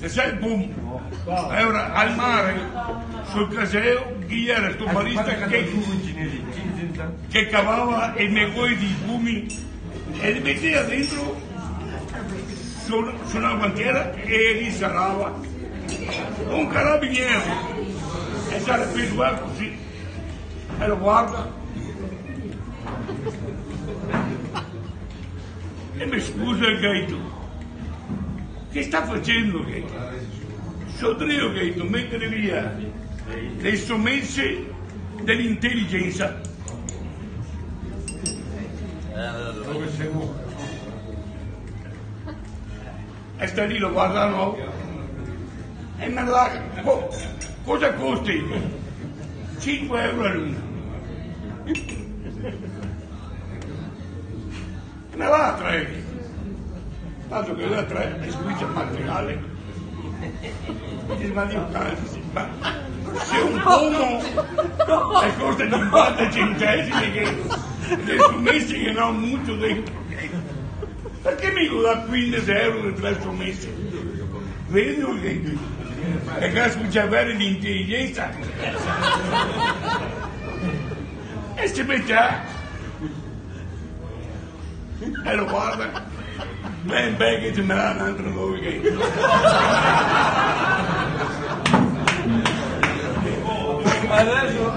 e sai il boom. E ora al mare, sul caseo, chi era sto barista che cavava i negoi di fumi e li metteva dentro su una bandiera e risalava. Un carabiniere e sale qui così e lo guarda e mi scusa il Gaito, che sta facendo Gaito? Sodrio Gaito, mettere via le sommesse dell'intelligenza. E sta lì, lo guardano e me la cosa costa? 5 euro all'una. Me la a 3. Tanto che da 3 e squiccia il materiale. Ma Dio cazzo, ma se un pomo e costa 50 centesimi che sommessi che non molto dentro, perché mi dà 15 euro di 3 sommessi? Vedo che casco c'è avere l'intelligenza e si mette e lo guarda ben che ci me l'ha un altro nome adesso